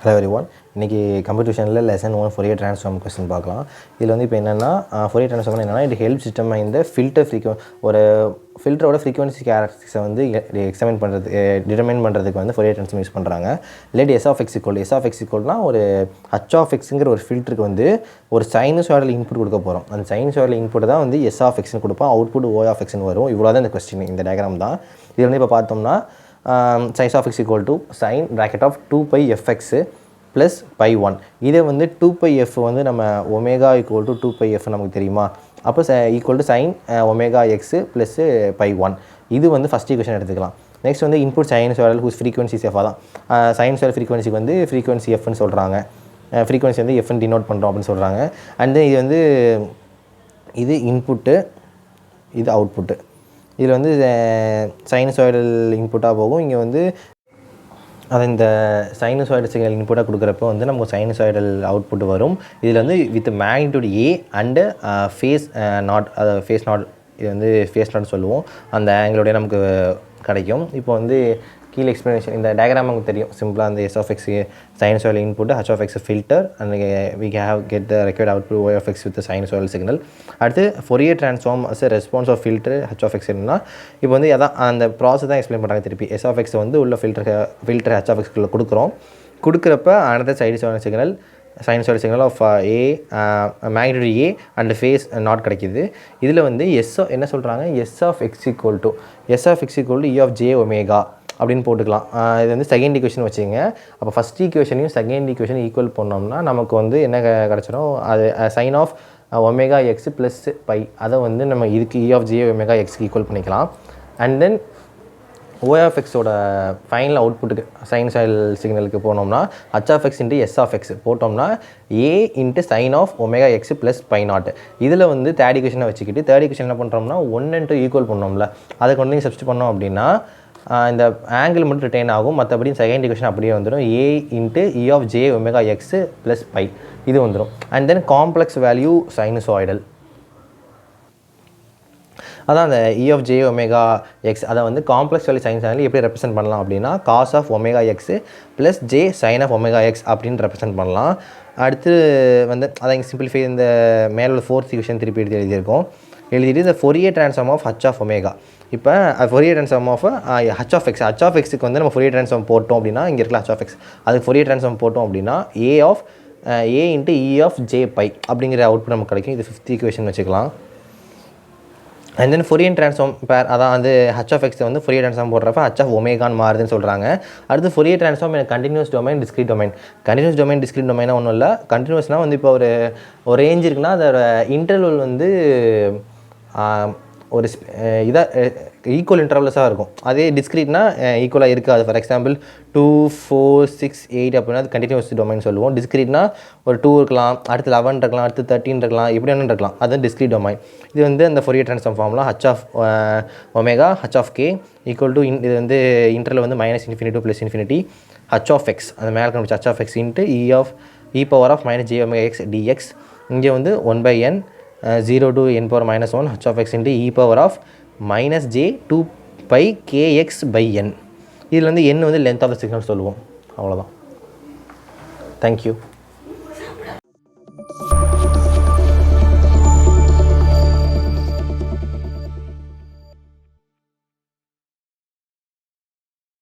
Hello everyone. இன்னைக்கு computer விஷனில் lesson 1 Fourier transform question பார்க்கலாம். இதில் வந்து இப்போ என்னென்னா ஃபோரியர் ட்ரான்ஸ்ஃபார்ம் என்னென்னா இது ஹெல்ப் சிஸ்டம் இந்த ஒரு ஃபில்டரோட ஃப்ரீக்வன்சி கேரக்டரிஸ்டிக்ஸை வந்து எக்ஸாமின் பண்ணுறது டிட்டர்மைன் பண்ணுறதுக்கு வந்து ஃபோரியர் ட்ரான்ஸ்ஃபார்ம் யூஸ் பண்ணுறாங்க. லெட் எஸ் ஆஃப் எக்ஸ் ஈக்குவல்னா ஒரு ஹச் ஆஃப் எக்ஸுங்கிற ஒரு ஃபில்டருக்கு வந்து ஒரு சைனஸாய்டல் இன்புட் கொடுக்க போகிறோம். அந்த சைனஸாய்டல் இன்புட் தான் வந்து எஸ் ஆஃப் எக்ஸ்னு கொடுப்போம், அவுட்புட் ஓ ஆஃப் எக்ஸ்னு வரும். இவ்வளோ தான் இந்த கொஸ்டின், இந்த டயக்ராம் தான். இது வந்து இப்போ பார்த்தோம்னா sin of x equal to sin bracket of 2 pi fx plus pi 1. இதை வந்து 2 pi f வந்து நம்ம omega equal to 2 pi f நமக்கு தெரியுமா, அப்போ equal to sin omega x plus pi 1. இது வந்து ஃபஸ்ட் ஈக்குவேஷன் எடுத்துக்கலாம். நெக்ஸ்ட் வந்து இன்புட் சைனஸாய்டல் ஹூஸ் ஃப்ரீக்வன்சி எஃப் தான். சைனஸாய்டல் ஃப்ரீக்வன்சிக்கு வந்து ஃப்ரீக்வன்சி எஃப்னு சொல்கிறாங்க, ஃப்ரீக்வன்சி வந்து எஃப்னு டினோட் பண்ணுறோம் அப்படின்னு சொல்கிறாங்க. அண்ட் தென் இது வந்து இது இன்புட்டு, இது அவுட்புட்டு. இதில் வந்து சைனஸாய்டல் இன்புட்டாக போகும். இங்கே வந்து அதை இந்த சைனஸாய்டல் சிக்னல் இன்புட்டாக கொடுக்குறப்போ வந்து நமக்கு சைனஸாய்டல் அவுட்புட் வரும். இதில் வந்து with magnitude A and phase naught, அதாவது ஃபேஸ் நாட், இது வந்து ஃபேஸ் நாட் சொல்லுவோம், அந்த ஆங்கிளோடைய நமக்கு கிடைக்கும். இப்போ வந்து கீழே எக்ஸ்ப்ளனேஷன் இந்த டயக்ராம் நமக்கு தெரியும் சிம்பிளாக. அந்த S of X sinusoidal input, H of X filter, and we have get the required output Y of X with sinusoidal signal. அடுத்து Fourier transform as response of filter H of X இருந்தால் இப்போ வந்து அதான் அந்த process தான் explain பண்ணுறாங்க. திருப்பி S of X வந்து உள்ள ஃபில்டர் ஹச் ஆஃப் எக்ஸ்க்குள்ளே கொடுக்குறப்ப another sinusoidal signal signal of a magnitude a and phase not கிடைக்குது. இதில் வந்து என்ன சொல்கிறாங்க, S of X equal to E of J omega அப்படின்னு போட்டுக்கலாம். இது வந்து செகண்ட் ஈக்குவேஷன் வச்சுங்க. அப்போ ஃபஸ்ட் ஈக்குவேஷனையும் செகண்ட் ஈக்குவேஷன் ஈக்குவல் பண்ணோம்னா நமக்கு வந்து என்ன கிடச்சிடும், அது sine of omega X plus pi, அதை வந்து நம்ம இதுக்கு இ ஆஃப் ஜே ஒமேகா எக்ஸ்க்கு ஈக்குவல் பண்ணிக்கலாம். அண்ட் தென் ஓ ஆஃப் எக்ஸோட ஃபைனல் அவுட்புட்டுக்கு சைனஸாய்டல் சிக்னலுக்கு போனோம்னா H of X into S of X போட்டோம்னா A into sign of omega X plus pi naught. இதில் வந்து தேர்ட் ஈக்குவேஷனை வச்சுக்கிட்டு தேர்ட் ஈக்குவேஷன் என்ன பண்ணுறோம்னா 1 and 2 ஈக்குவல் பண்ணோம்ல, அதை கொண்டு வந்து சப்ஸ்டிட் பண்ணோம் அப்படின்னா இந்த ஆங்கிள் மட்டும் ரிட்டைன் ஆகும். மற்றபடி செகண்ட் ஈக்குவேஷன் அப்படியே வந்துடும், A into E of J omega X plus pi இது வந்துடும். And then complex value sinusoidal, அதான் அந்த E of J omega X, அதை வந்து காம்ப்ளெக்ஸ் வேல்யூ சைனஸாய்டல் எப்படி ரெப்ரசென்ட் பண்ணலாம் அப்படின்னா cos of omega X plus J sine of omega X அப்படின்னு ரெப்ரசென்ட் பண்ணலாம். அடுத்து வந்து அதை இங்கே சிம்பிளிஃபை இந்த மேலே ஃபோர்த் ஈக்குவேஷன் திருப்பி எழுதிட்டு இந்த Fourier transform of H of omega. இப்போ Fourier transform of H of எக்ஸுக்கு வந்து நம்ம ஃபோரியர் ட்ரான்ஸ்ஃபார்ம் போட்டோம் அப்படின்னா இங்கே இருக்கலாம் ஹச் ஆஃப் எக்ஸ், அதுக்கு ஃபோரியர் ட்ரான்ஸ்ஃபார்ம் போட்டோம் அப்படின்னா A into E of J pi அப்படிங்கிற அவுட்புட் நமக்கு கிடைக்கும். இது ஃபிஃப்த் ஈக்குவேஷன் வச்சுக்கலாம். அண்ட் தென் ஃபோரியர் ட்ரான்ஸ்ஃபார்ம் அதான் வந்து ஹச் ஆஃப் எக்ஸ் வந்து ஃபோரியர் ட்ரான்ஸ்ஃபார்ம் போடுறப்ப ஹச் ஆஃப் ஒமேகான்னு மாறுதுன்னு சொல்கிறாங்க. அடுத்து Fourier transform continuous domain discrete டொமைனாக ஒன்றும் இல்லை. கண்டினியூஸ்னால் வந்து இப்போ ஒரு ரேஞ்ச் இருக்குன்னா அதோட இன்டர்வல் வந்து ஒரு இதாக ஈக்குவல் இன்டர்வல்ஸாக இருக்கும். அதே டிஸ்க்ரீட்னா ஈக்குவலாக இருக்காது. ஃபார் எக்ஸாம்பிள் 2, 4, 6, 8 அப்படின்னா அது கண்டினியூஸ் டொமைன் சொல்லுவோம். டிஸ்க்ரீட்னா ஒரு 2 இருக்கலாம், அடுத்து 11 இருக்கலாம், அடுத்து 13 இருக்கலாம், இப்படி என்ன இருக்கலாம், அது டிஸ்க்ரீட் டொமைன். இது வந்து அந்த ஃபோரியர் ட்ரான்ஸ்ஃபார்ம் ஃபார்ம்லாம் H of omega H of K equal to இது வந்து இன்டர்வல் வந்து -∞ to +∞ ஹச் ஆஃப் எக்ஸ், அந்த மேலே கண்டுபிடிச்ச H of X into E power of -j omega X DX. இங்கே வந்து 1/n 0 to n power -1 h of x into e power of -j 2 pi kx by n. இதில் வந்து n வந்து length of the signal சொல்லுவோம். அவ்வளோதான். Thank you.